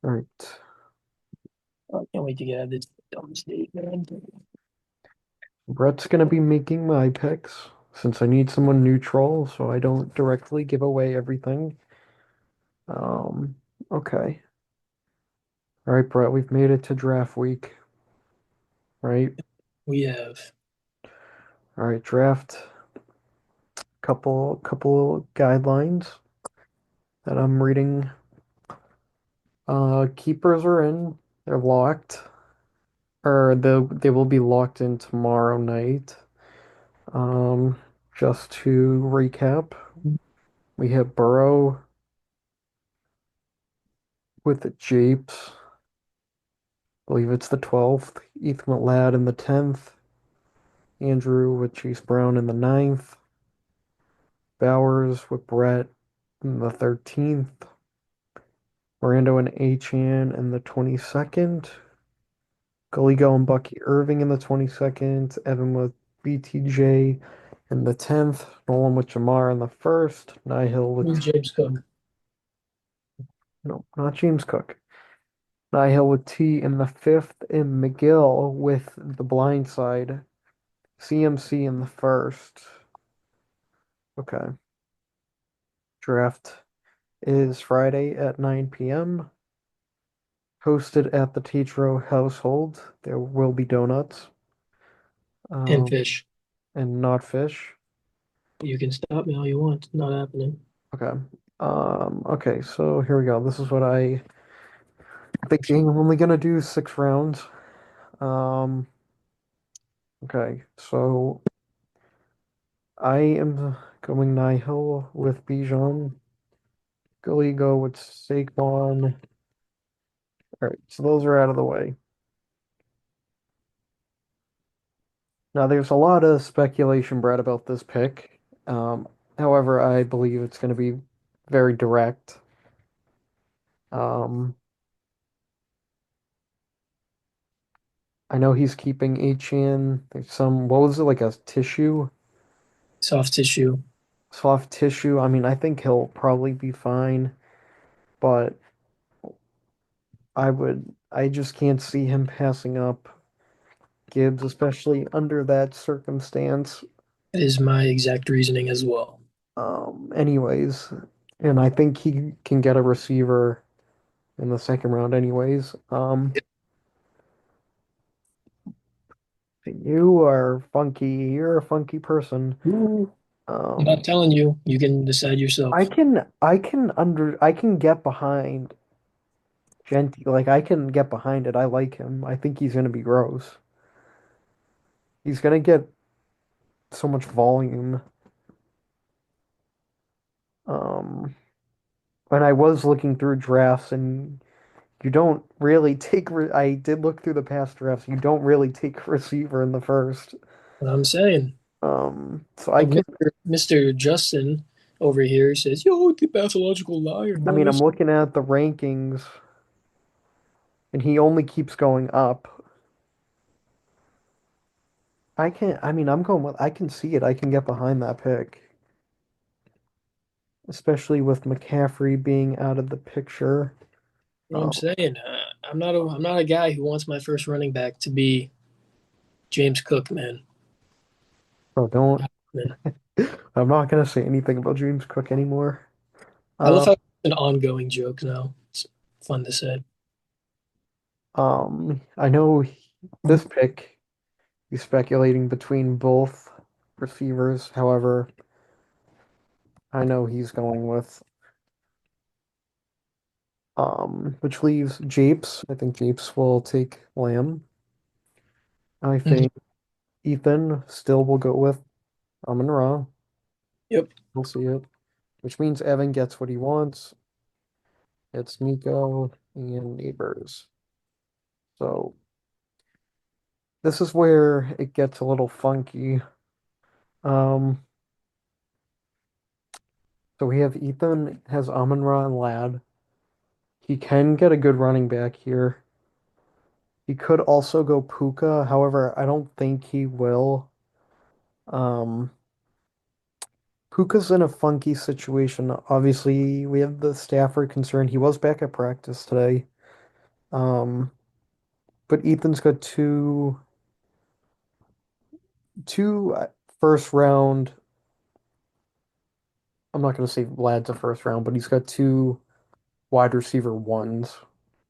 All right. I can't wait to get out of this dumb state, man. Brett's gonna be making my picks since I need someone neutral so I don't directly give away everything. Um, okay. All right, Brett, we've made it to draft week, right? We have All right, draft couple guidelines that I'm reading. Keepers are in. They're locked. Or they will be locked in tomorrow night. Um, just to recap, we have Burrow with the Japes. I believe it's the 12th. Ethan Ladd in the 10th. Andrew with Chase Brown in the 9th. Bowers with Brett in the 13th. Miranda and Achan in the 22nd. Galigo and Bucky Irving in the 22nd. Evan with BTJ in the 10th. Nolan with Jamar in the 1st. Nihil with who's James Cook. no, not James Cook. Nihil with T in the 5th. And McGill with the blind side. CMC in the 1st. Okay. Draft is Friday at 9 p.m. Hosted at the Tetro household. There will be donuts, And um, Fish. and not fish. You can stop me all you want. It's not happening. Okay. Okay, so here we go. This is what I thinking. I'm only gonna do 6 rounds. Um, okay, so I am going Nihil with Bijan. Galigo with Saquon. All right, so those are out of the way. Now, there's a lot of speculation, Brad, about this pick. Um, However, I believe it's going to be very direct. Um, I know he's keeping Achan. There's some, what was it, like a tissue, Soft tissue soft tissue. I mean, I think he'll probably be fine, but I just can't see him passing up Gibbs, especially under that circumstance. is my exact reasoning as well. Anyways, and I think he can get a receiver in the second round, anyways. You are funky. You're a funky person. Ooh. I'm Um, not telling you. You can decide yourself. I can get behind Genty. Like I can get behind it. I like him. I think he's gonna be gross. He's gonna get so much volume. Um, and I was looking through drafts, and you don't really take. I did look through the past drafts. You don't really take receiver in the first. What I'm saying. So I Like can. Mr. Justin over here says, "Yo, the pathological liar, I mean, I'm boys." looking at the rankings, and he only keeps going up. I mean, I can see it. I can get behind that pick, especially with McCaffrey being out of the picture. You know what I'm Um, saying? I'm not a guy who wants my first running back to be James Cook, man. so don't, Man. I'm not gonna say anything about James Cook anymore. I love Um, how it's an ongoing joke now. It's fun to say. I know this pick, he's speculating between both receivers. However, I know he's going with, which leaves Japes. I think Japes will take Lamb. I Mhm. think Ethan still will go with Amon-Ra. Yep. We'll see it. Which means Evan gets what he wants. It's Nico and Neighbors. So this is where it gets a little funky. Um, so we have Ethan has Amon-Ra and Lad. He can get a good running back here. He could also go Puka. However, I don't think he will. Um, Puka's in a funky situation. Obviously, we have the Stafford concern. He was back at practice today. Um, but Ethan's got two first round. I'm not going to say Vlad's a first round, but he's got two wide receiver ones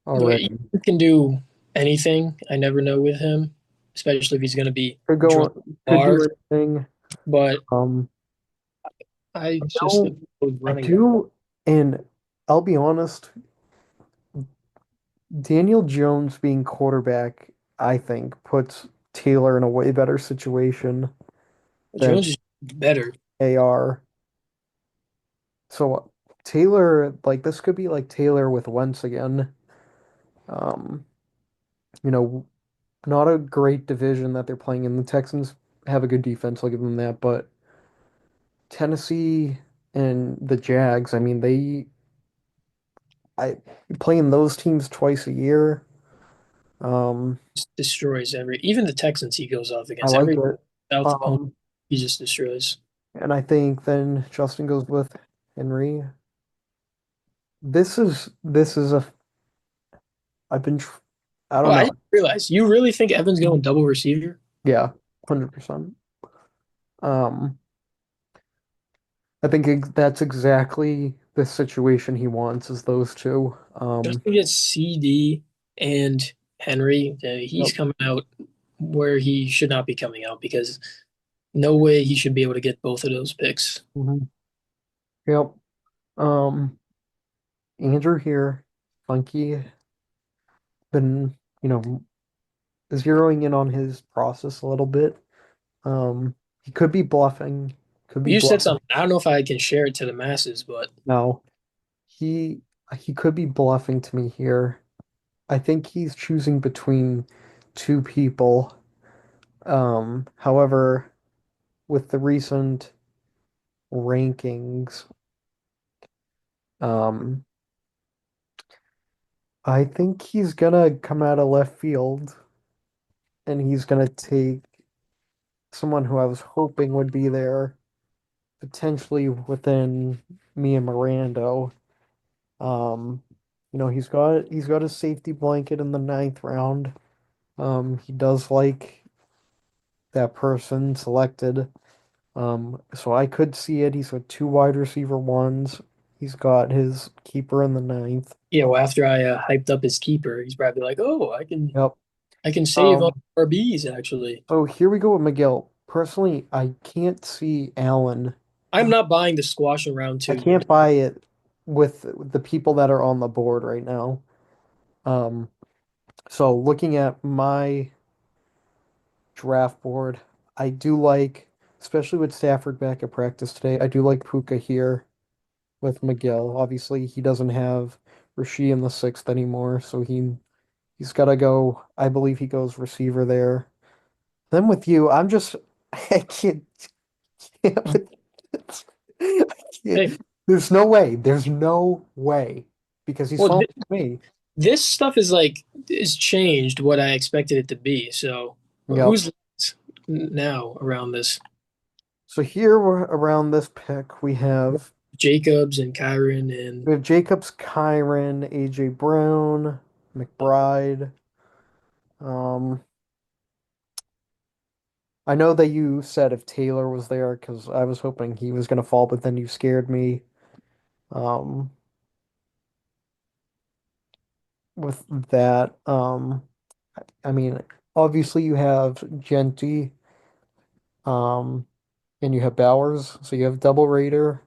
Look, already. he can do anything. I never know with him, especially if he's going to be drunk Could bar. do anything. But Um, I I just think don't, with I running back. do, and I'll be honest, Daniel Jones being quarterback, I think, puts Taylor in a way better situation than Jones is better. AR. So Taylor, like this could be like Taylor with Wentz again. Um, you know, not a great division that they're playing in. The Texans have a good defense, I'll give them that, but Tennessee and the Jags, I mean, I playing those teams twice a year. Um, Destroys every, even the Texans he goes off I against. like Every it. South opponent Um, he just destroys. and I think then Justin goes with Henry. This is a I've been I Oh, don't I know. didn't realize. You really think Evan's going double receiver? Yeah, 100%. Um, I think that's exactly the situation he wants is those two. Just to get CD and Henry, he's Yep. coming out where he should not be coming out because no way he should be able to get both of those picks. Mhm. Yep. Um, Andrew here, Funky, been, you know, zeroing in on his process a little bit. He could be bluffing, could be You said bluffing. something. I don't know if I can share it to the masses, but No, he he could be bluffing to me here. I think he's choosing between two people. However, with the recent rankings, um, I think he's gonna come out of left field and he's gonna take someone who I was hoping would be there, potentially within me and Mirando. Um, he's got a safety blanket in the ninth round. He does like that person selected. So I could see it. He's got two wide receiver ones. He's got his keeper in the ninth. after I hyped up his keeper, he's probably like, "Oh, Yep. I can save on Um, RBs actually." so here we go with Miguel. Personally, I can't see Allen. I'm not buying the squash in round I two. can't buy it with the people that are on the board right now. Um, so looking at my draft board, I do like, especially with Stafford back at practice today, I do like Puka here with McGill. Obviously, he doesn't have Rasheed in the sixth anymore, so he's got to go. I believe he goes receiver there. Then with you, I'm just I can't with this. I can't. Hey, There's no way. There's no way because he's well, falling to me. this stuff is changed what I expected it to be. So Yep. who's now around this? So here we're around this pick. Jacobs and Kyron and We have Jacobs, Kyron, AJ Brown, McBride. Um, I know that you said if Taylor was there because I was hoping he was gonna fall, but then you scared me. Um, with that. I mean, obviously you have Genty, um, and you have Bowers, so you have double Raider.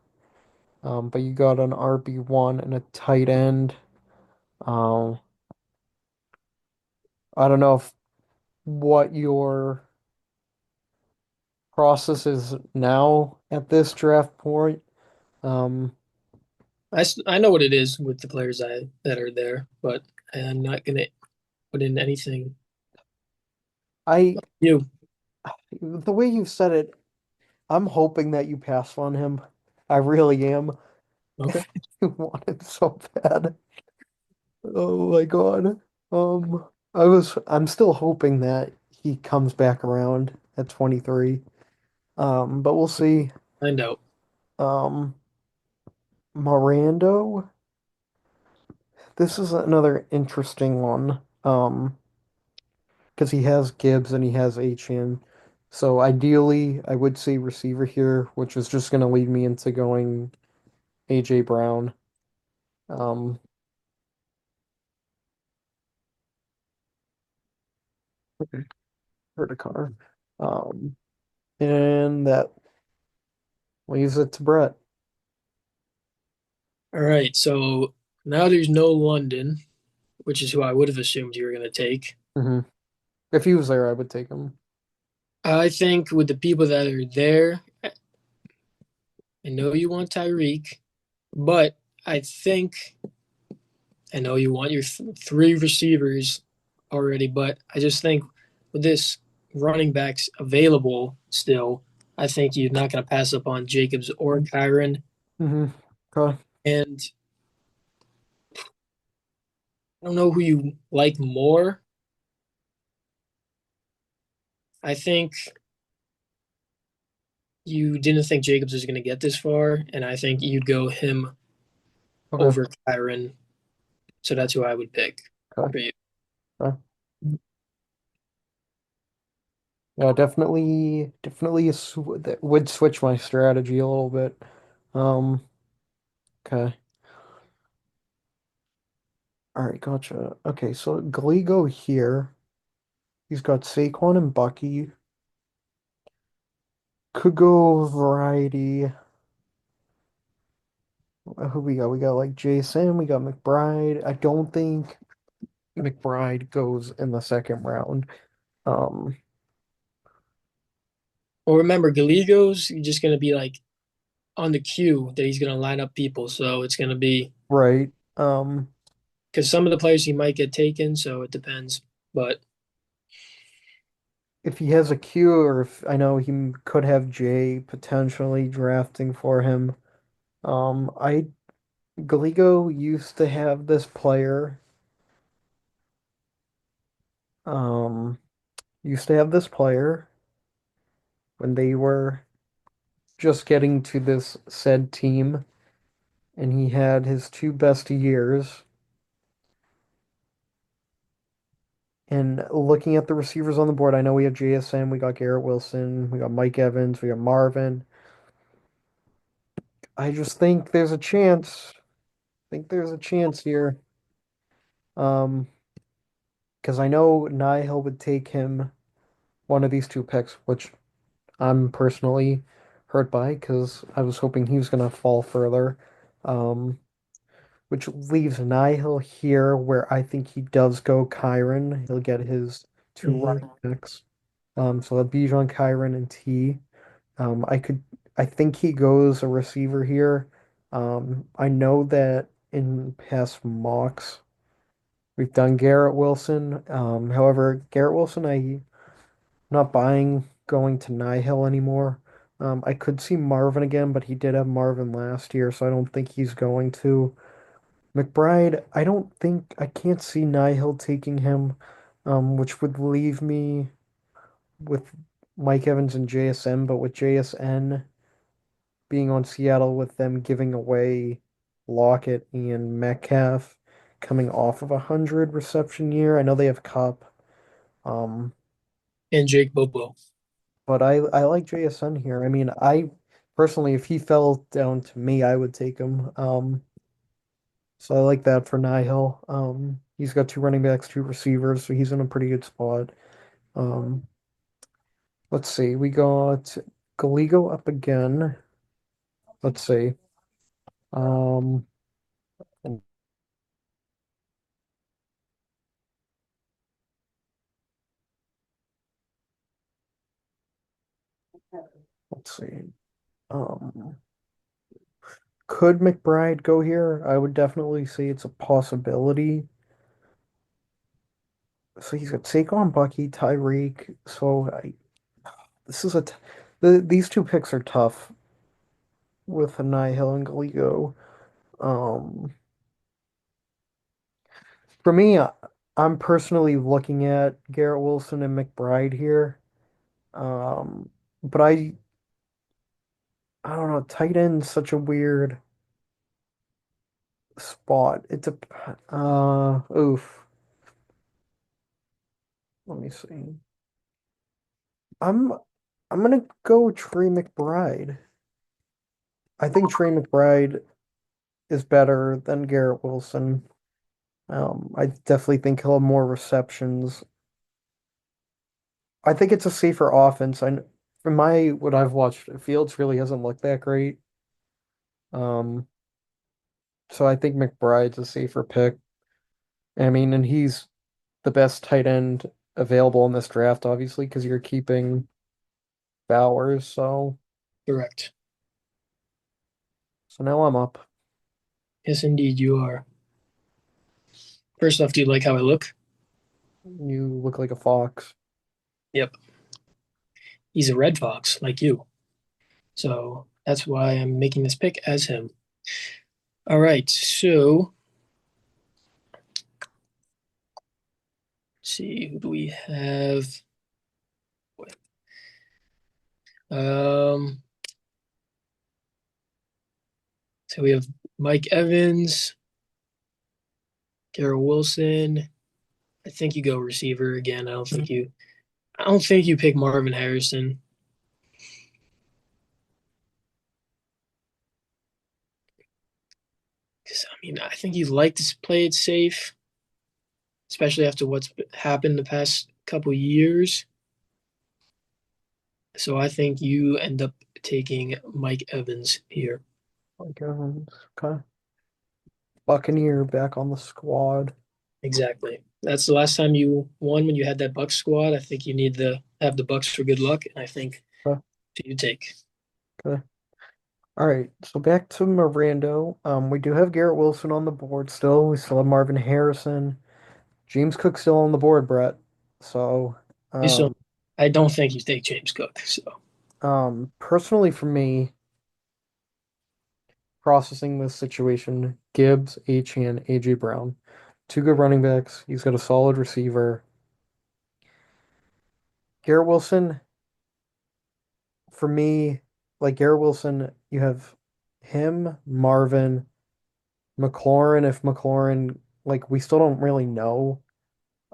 But you got an RB1 and a tight end. Um, I don't know if what your process is now at this draft point. Um, I know what it is with the players that are there, but I'm not gonna put in anything. I You the way you said it, I'm hoping that you pass on him. I really am. okay? You want him so bad. Oh my God. I'm still hoping that he comes back around at 23. But we'll see. Find out. Um, Mirando, this is another interesting one. Because he has Gibbs and he has Achane. So ideally, I would say receiver here, which is just going to lead me into going AJ Brown. Um, Heard a car. Um, and that leaves it to Brett. All right, so now there's no London, which is who I would have assumed you were going to take. hmm If he was there, I would take him. I think with the people that are there, I know you want Tyreek, but I think I know you want your three receivers already, but I just think with this running backs available still, I think you're not going to pass up on Jacobs or Kyron. hmm Okay. And I don't know who you like more. I think you didn't think Jacobs was going to get this far, and I think you'd go him Okay. over Kyron. So that's who I would pick Okay. for you. Okay. Yeah, definitely that would switch my strategy a little bit. Um, okay. All right, gotcha. Okay, so Gligo here. He's got Saquon and Bucky. Could go variety. Who we got? We got like Jason, we got McBride. I don't think McBride goes in the second round. Um, Well, remember, Galigo's just going to be like on the queue that he's going to line up people. So it's going to be right. because some of the players he might get taken. So it depends. But If he has a Q, or if I know he could have Jay potentially drafting for him. I Gligo used to have this player. Um, used to have this player when they were just getting to this said team, and he had his two best years. And looking at the receivers on the board, I know we have JSN, we got Garrett Wilson, we got Mike Evans, we got Marvin. I just think there's a chance. I think there's a chance here. Um, because I know Nihil would take him one of these two picks, which I'm personally hurt by because I was hoping he was gonna fall further. Um, which leaves Nihil here where I think he does go Kyron. He'll get his two mhm. running backs. So that'd Bijan, Kyron, and T. I think he goes a receiver here. I know that in past mocks we've done Garrett Wilson. However, Garrett Wilson, I'm not buying going to Nihil anymore. I could see Marvin again, but he did have Marvin last year, so I don't think he's going to. McBride, I can't see Nihil taking him, which would leave me with Mike Evans and JSN, but with JSN being on Seattle with them giving away Lockett and Metcalf coming off of 100 reception year. I know they have Cup, um, And Jake Bobo. but I like JSN here. I mean, I personally, if he fell down to me, I would take him. So I like that for Nihil. He's got two running backs, two receivers, so he's in a pretty good spot. Um, let's see, we got Galigo up again. Let's see. Um, let's see. Um, could McBride go here? I would definitely say it's a possibility. So he's got Saquon, Bucky, Tyreek. This is these two picks are tough with Nihil and Galigo. Um, for me, I'm personally looking at Garrett Wilson and McBride here. Um, but I don't know, tight end's such a weird spot. Oof. Let me see. I'm I'm gonna go Trey McBride. I think Trey McBride is better than Garrett Wilson. I definitely think he'll have more receptions. I think it's a safer offense. From my what I've watched, Fields really hasn't looked that great. Um, so I think McBride's a safer pick. I mean, and he's the best tight end available in this draft, obviously, because you're keeping Bowers. Correct. So now I'm up. Yes, indeed, you are. First off, do you like how I look? You look like a fox. Yep. He's a red fox, like you. So that's why I'm making this pick as him. All right. So let's see, who do we have? Um, so we have Mike Evans, Garrett Wilson. I think you go receiver again. I don't think you pick Marvin Harrison. Because I mean, I think you like to play it safe, especially after what's happened the past couple years. So I think you end up taking Mike Evans here. Like, okay. Buccaneer back on the squad. Exactly. That's the last time you won when you had that Bucks squad. I think you need to have the Bucks for good luck, and I think Okay. you take. Okay. All right. So back to Mirando. We do have Garrett Wilson on the board still. We still have Marvin Harrison. James Cook still on the board, Brett. So, So um, I don't think you take James Cook. So personally for me, processing this situation, Gibbs, Achane, AJ Brown, two good running backs. He's got a solid receiver. Garrett Wilson, for me, like Garrett Wilson, you have him, Marvin, McLaurin. If McLaurin, like we still don't really know.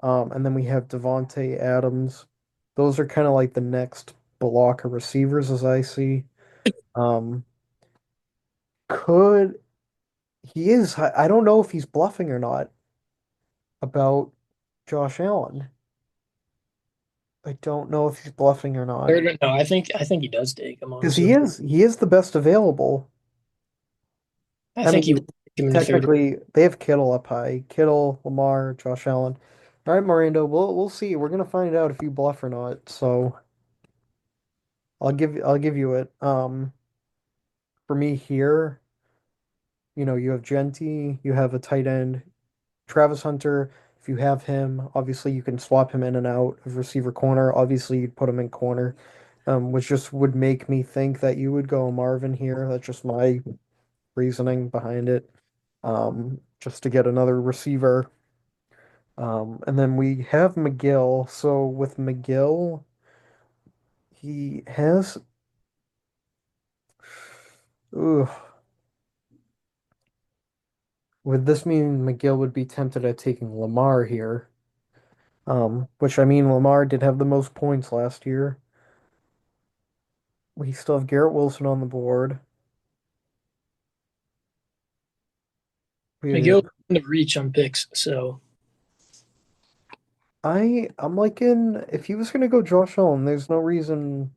And then we have Devontae Adams. Those are kind of like the next block of receivers as I see. Um, could he is I don't know if he's bluffing or not about Josh Allen. I don't know if he's bluffing or not. no, I think he does take him Because honestly. he is the best available. I I think he mean, would take him in the third. technically they have Kittle up high. Kittle, Lamar, Josh Allen. All right, Miranda, we'll see. We're gonna find out if you bluff or not. So I'll give you it. For me here, you have Genty, you have a tight end, Travis Hunter. If you have him, obviously you can swap him in and out of receiver corner. Obviously, you'd put him in corner, which just would make me think that you would go Marvin here. That's just my reasoning behind it. Just to get another receiver. And then we have McGill. So with McGill, he has. Ooh, would this mean McGill would be tempted at taking Lamar here? Which I mean, Lamar did have the most points last year. We still have Garrett Wilson on the board. We McGill have, kind of reach on picks, so I'm liking if he was gonna go Josh Allen, there's no reason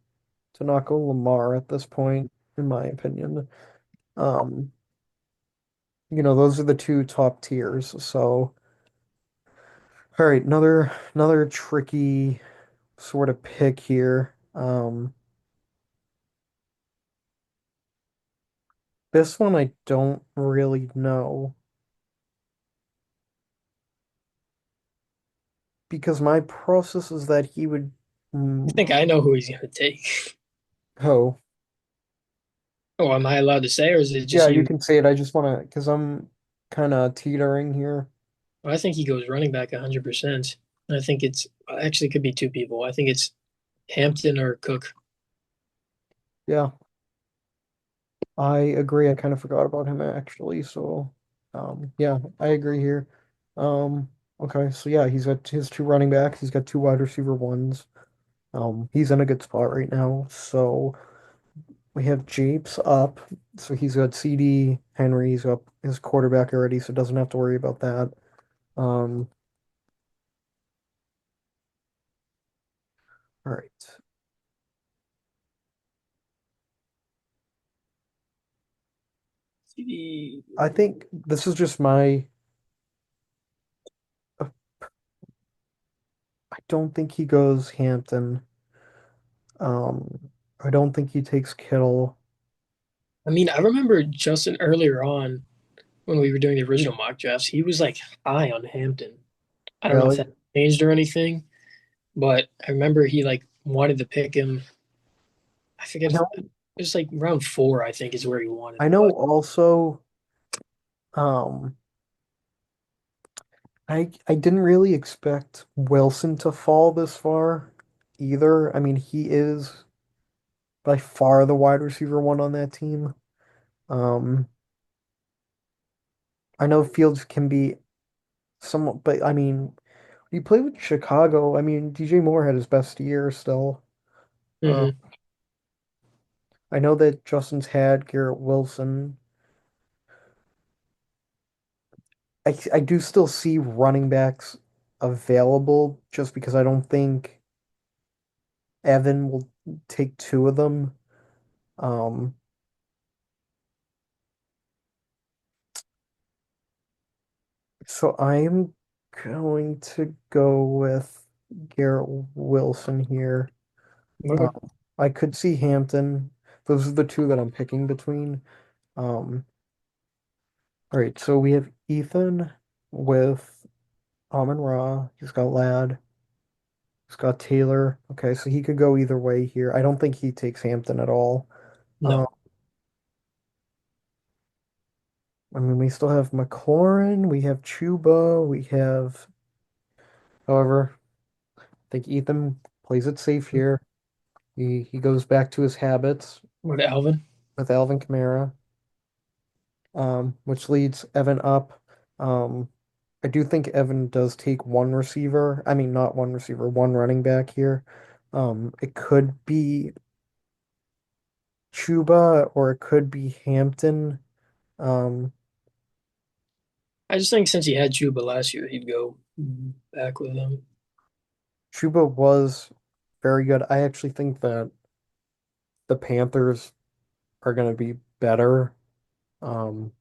to not go Lamar at this point, in my opinion. Um, those are the two top tiers. So, all right, another tricky sort of pick here. This one I don't really know because my process is that he would. I Mm, think I know who he's going to take. oh, Oh, am I allowed to say, or is it yeah, just you you? can say it. I just want to because I'm kind of teetering here. Well, I think he goes running back 100%. I think it's actually could be two people. I think it's Hampton or Cook. Yeah, I agree. I kind of forgot about him actually. So. Yeah, I agree here. Okay, so yeah, he's got his two running backs. He's got two wide receiver ones. He's in a good spot right now. So we have Japes up. So he's got CD Henry's up his quarterback already, so doesn't have to worry about that. Um, all right. CD. I think this is just my. I don't think he goes Hampton. I don't think he takes Kittle. I mean, I remember Justin earlier on when we were doing the original mock drafts, he was like high on Hampton. I don't know if Really? that changed or anything, but I remember he like wanted to pick him. I I forget if know. it was like round four, I think is where he wanted I him. know. But Also, um, I didn't really expect Wilson to fall this far either. I mean, he is by far the wide receiver one on that team. Um, I know Fields can be somewhat, but I mean, he played with Chicago. I mean, DJ Moore had his best year still. Uh, hmm I know that Justin's had Garrett Wilson. I do still see running backs available just because I don't think Evan will take two of them. Um, so I'm going to go with Garrett Wilson here. Okay. I could see Hampton. Those are the two that I'm picking between. Um, all right, so we have Ethan with Amon Ra. He's got Ladd. He's got Taylor. Okay, so he could go either way here. I don't think he takes Hampton at all. Um, No. I mean, we still have McLaurin. We have Chuba. We have, however, I think Ethan plays it safe here. He goes back to his habits What Alvin? with Alvin Kamara, which leads Evan up. Um, I do think Evan does take one receiver. I mean, not one receiver, one running back here. It could be Chuba or it could be Hampton. Um, I just think since he had Chuba last year, he'd go back with him. Chuba was very good. I actually think that the Panthers are going to be better. Um,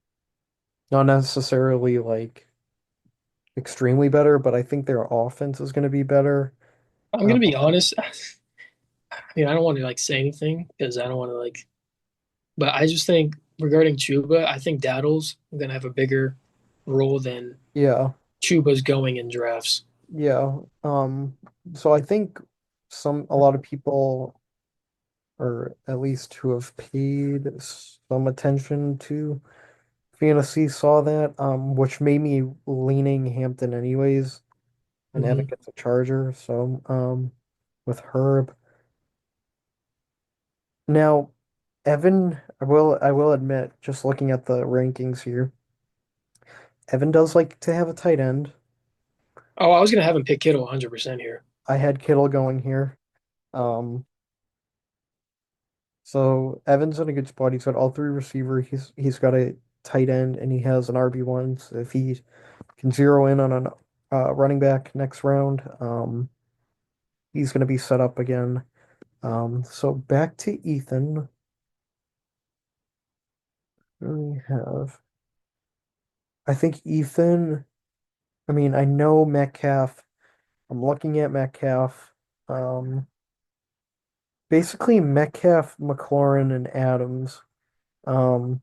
Not necessarily like extremely better, but I think their offense is going to be better. I'm Um, gonna be honest. I mean, I don't want to like say anything because I don't want to like, but I just think regarding Chuba, I think Daddle's gonna have a bigger role than yeah, Chuba's going in drafts. yeah. So I think a lot of people, or at least who have paid some attention to fantasy, saw that, which made me leaning Hampton anyways, and Evan hmm gets a Charger. So, with Herb. Now, Evan, I will admit, just looking at the rankings here, Evan does like to have a tight end. Oh, I was gonna have him pick Kittle 100% here. I had Kittle going here. Um, so Evan's in a good spot. He's got all three receiver. He's got a tight end and he has an RB1. So if he can zero in on an running back next round, he's going to be set up again. So back to Ethan. We have, I think Ethan. I mean, I know Metcalf. I'm looking at Metcalf. Um, Basically Metcalf, McLaurin, and Adams. Um,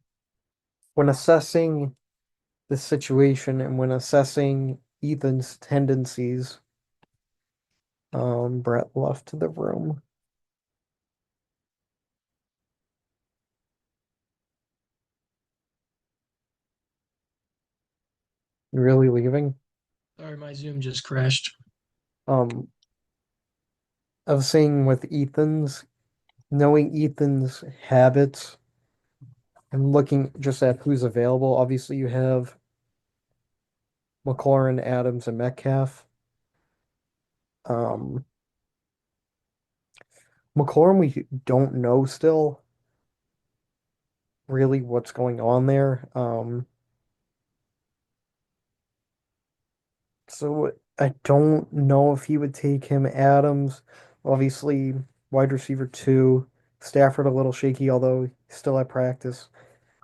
when assessing the situation and when assessing Ethan's tendencies, Brett left the room. Really leaving? Sorry, my Zoom just crashed. Um, I was saying with knowing Ethan's habits and looking just at who's available. Obviously, you have. McLaurin, Adams, and Metcalf. Um, McLaurin, we don't know still really what's going on there. So I don't know if he would take him. Adams, obviously, wide receiver two. Stafford a little shaky, although he's still at practice.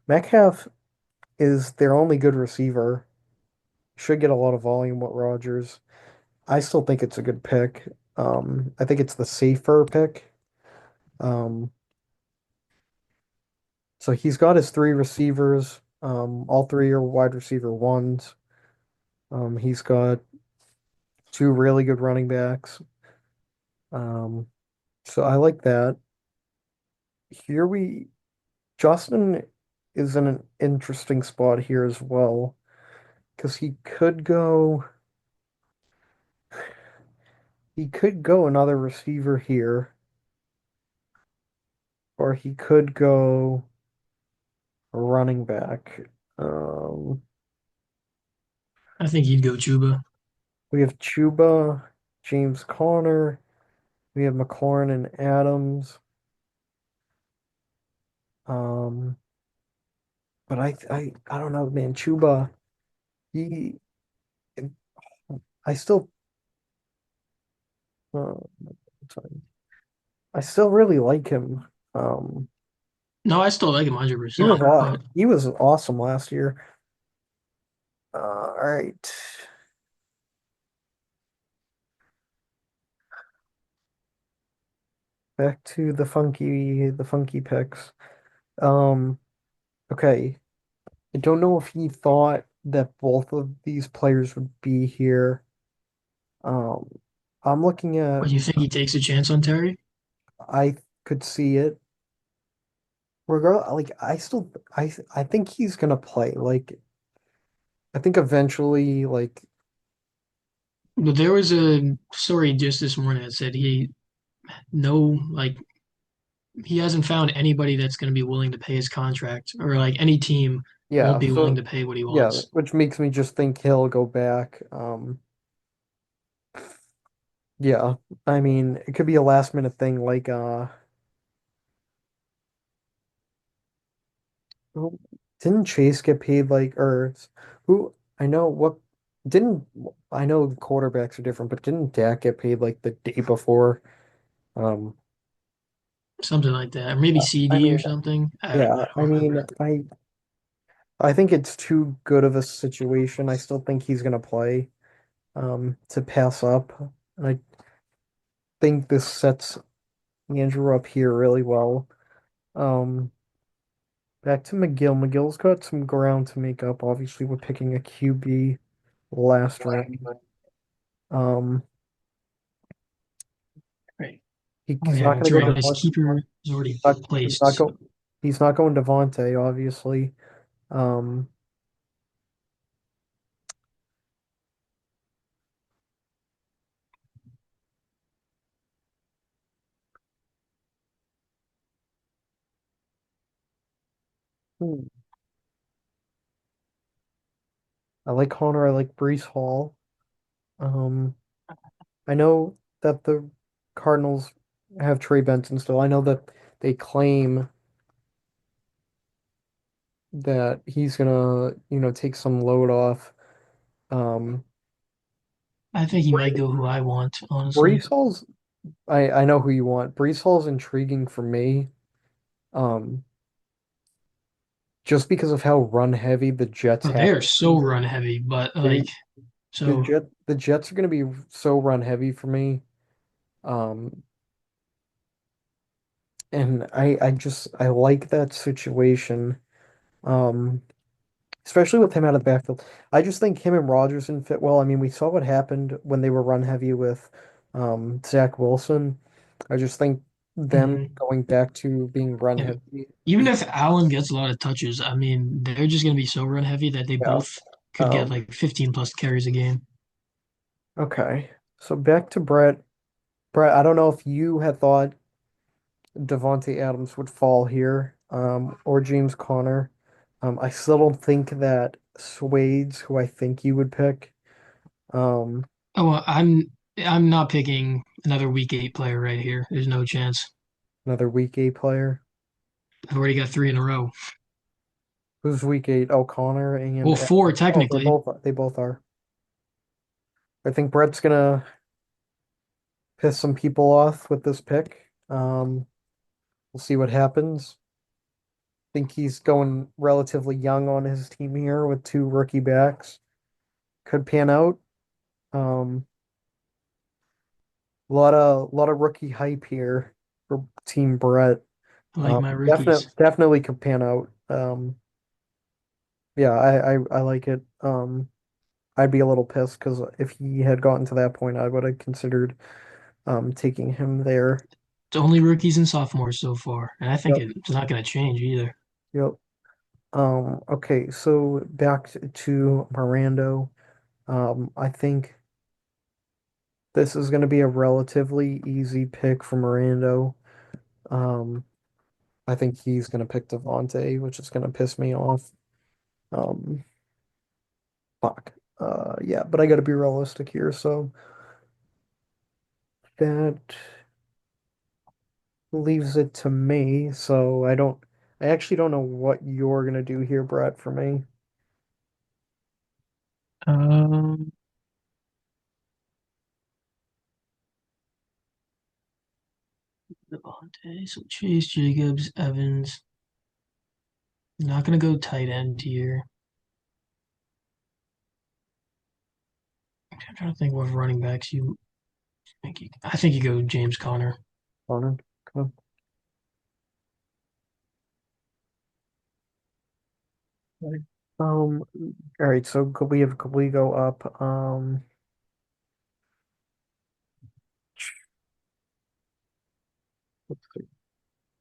Metcalf is their only good receiver. Should get a lot of volume with Rodgers. I still think it's a good pick. I think it's the safer pick. Um, so he's got his three receivers. All three are wide receiver ones. He's got two really good running backs. Um, so I like that. Here we Justin is in an interesting spot here as well because he could go another receiver here, or he could go a running back. Um, I think he'd go Chuba. we have Chuba, James Conner, we have McLaurin and Adams. Um, but I don't know, man. Chuba, he I still uh, sorry. I still really like him. Um, No, I still like him he was 100%, aw- but he was awesome last year. All right, back to the funky picks. Um, okay, I don't know if he thought that both of these players would be here. Um, I'm looking at. you think he takes a chance on Terry? I could see it. Like I think he's gonna play. Like I think eventually, like But there was a story just this morning that said like he hasn't found anybody that's going to be willing to pay his contract, or like any team won't yeah. be willing So to pay what he yeah, wants. which makes me just think he'll go back. Yeah. I mean, it could be a last minute thing like who- didn't Chase get paid like or who I know what didn't I know quarterbacks are different, but didn't Dak get paid like the day before? Um Something like that. Or maybe I CD or mean, something. I yeah, I don't mean, remember. I think it's too good of a situation. I still think he's gonna play to pass up. And I think this sets Andrew up here really well. Um Back to McGill. McGill's got some ground to make up, obviously, with picking a QB last round. Um, Right. Oh he's yeah, not that's going to right. go His Devontae. keeper is already He's placed. not So go. He's not going Devontae, obviously. Um, hmm, I like Connor. I like Breece Hall. Um, I know that the Cardinals have Trey Benson still. I know that they claim that he's gonna, take some load off. Um, I think he might go who I want, honestly. Breece Hall's I know who you want. Breece Hall's intriguing for me, um, just because of how run heavy the Jets But have. they are so run heavy, but They like the so Jet the Jets are going to be so run heavy for me, um, and I like that situation, um, especially with him out of the backfield. I just think him and Rodgerson fit well. I mean, we saw what happened when they were run heavy with Zach Wilson. I just think them mhm. going back to being run And heavy even is if Allen gets a lot of touches, I mean, they're just going to be so run heavy that they yeah. both could get Um, like 15 plus carries a game. Okay. So back to Brett. Brett, I don't know if you had thought Devontae Adams would fall here, or James Conner. I still don't think that Swades, who I think you would pick. Um, Oh, well, I'm not picking another week 8 player right here. There's no chance. Another week eight player. I've already got 3 in a row. Who's week eight? O'Connor Well, and 4 oh, technically. they both are. I think Brett's gonna piss some people off with this pick. We'll see what happens. Think he's going relatively young on his team here with two rookie backs. Could pan out. Um, lot of rookie hype here for Team Brett. I like my rookies. Definitely could pan out. Yeah, I like it. I'd be a little pissed because if he had gotten to that point, I would have considered taking him there. It's only rookies and sophomores so far, and I think Yep, it's not going to change either. yep. Okay, so back to Mirando. I think this is going to be a relatively easy pick for Mirando. Um, I think he's going to pick Devontae, which is going to piss me off. Um, fuck. Yeah, but I got to be realistic here, so that leaves it to me. I actually don't know what you're going to do here, Brett, for me. Um, Devontae, so Chase Jacobs, Evans. Not going to go tight end here. I'm trying to think what running backs you think. I think you go James Conner. Connor, come on. Right. All right, so could we go up? Let's see.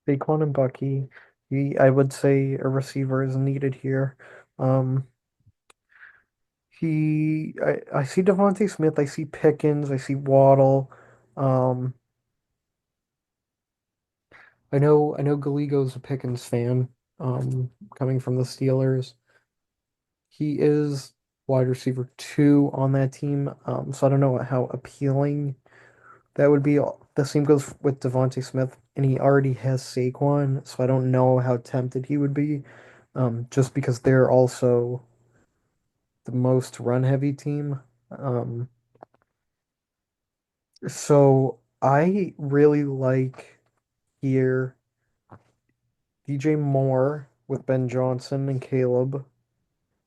Saquon and Bucky. I would say a receiver is needed here. Um, I see Devontae Smith, I see Pickens, I see Waddle. Um, I know Galigo's a Pickens fan, coming from the Steelers. He is wide receiver two on that team, so I don't know how appealing that would be. The same goes with Devontae Smith, and he already has Saquon, so I don't know how tempted he would be, just because they're also the most run-heavy team. Um, so I really like here DJ Moore with Ben Johnson and Caleb.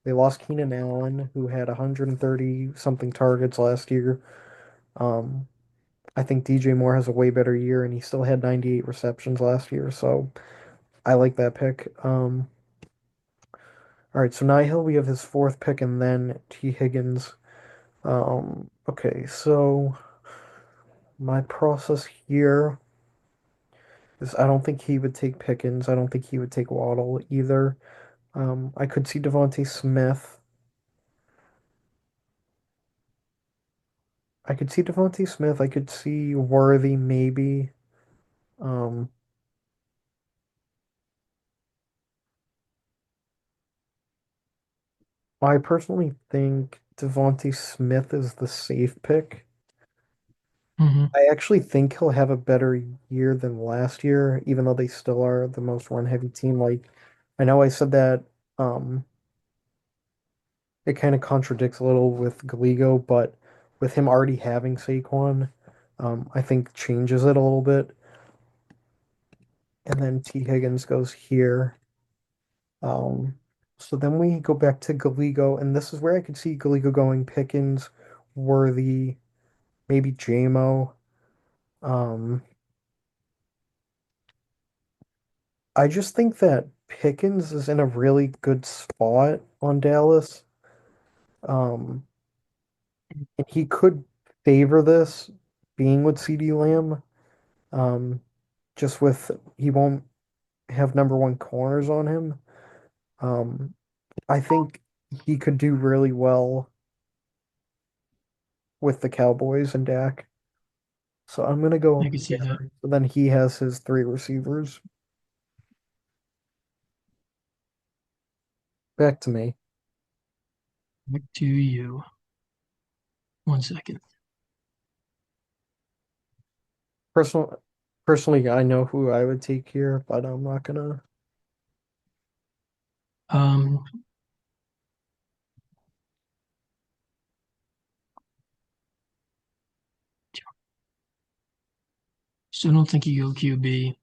They lost Keenan Allen, who had 130 something targets last year. Um, I think DJ Moore has a way better year, and he still had 98 receptions last year, so I like that pick. All right, so Nihill, we have his fourth pick, and then T. Higgins. Okay, so my process here is I don't think he would take Pickens. I don't think he would take Waddle either. I could see Devontae Smith. I could see Devontae Smith. I could see Worthy maybe. Um, I personally think Devontae Smith is the safe pick. Mm-hmm. I actually think he'll have a better year than last year, even though they still are the most run heavy team. Like, I know I said that um it kind of contradicts a little with Galigo, but with him already having Saquon, I think changes it a little bit. And then T. Higgins goes here. Um, so then we go back to Galigo, and this is where I could see Galigo going Pickens, Worthy, maybe JMO. Um, I just think that Pickens is in a really good spot on Dallas. Um, and he could favor this being with CD Lamb. Um, just with he won't have number one corners on him. Um, I think he could do really well with the Cowboys and Dak. So I'm gonna I go can see that. there. So then he has his three receivers. Back to me. Back to you. 1 second. Personal, personally, I know who I would take here, but I'm not gonna. Um, so I don't think you go QB.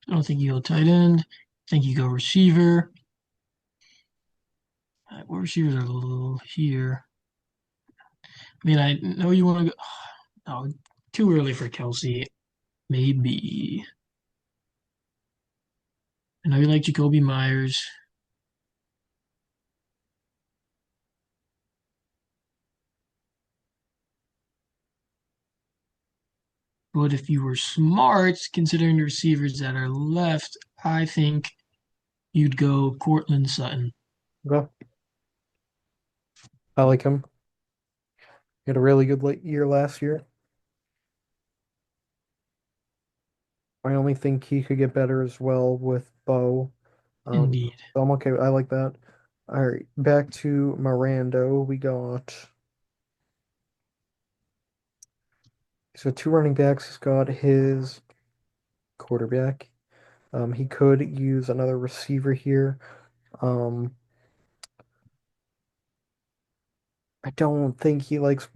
I don't think you go tight end. I think you go receiver. What receivers are a little here? I mean, I know you want to go. Oh, too early for Kelsey. Maybe. I know you like Jacoby Myers, but if you were smart, considering the receivers that are left, I think you'd go Cortland Sutton. Go. I like him. He had a really good late year last year. I only think he could get better as well with Bo. Indeed. So I'm okay. I like that. All right, back to Mirando. We got so two running backs. He's got his quarterback. He could use another receiver here. Um, I don't think he likes.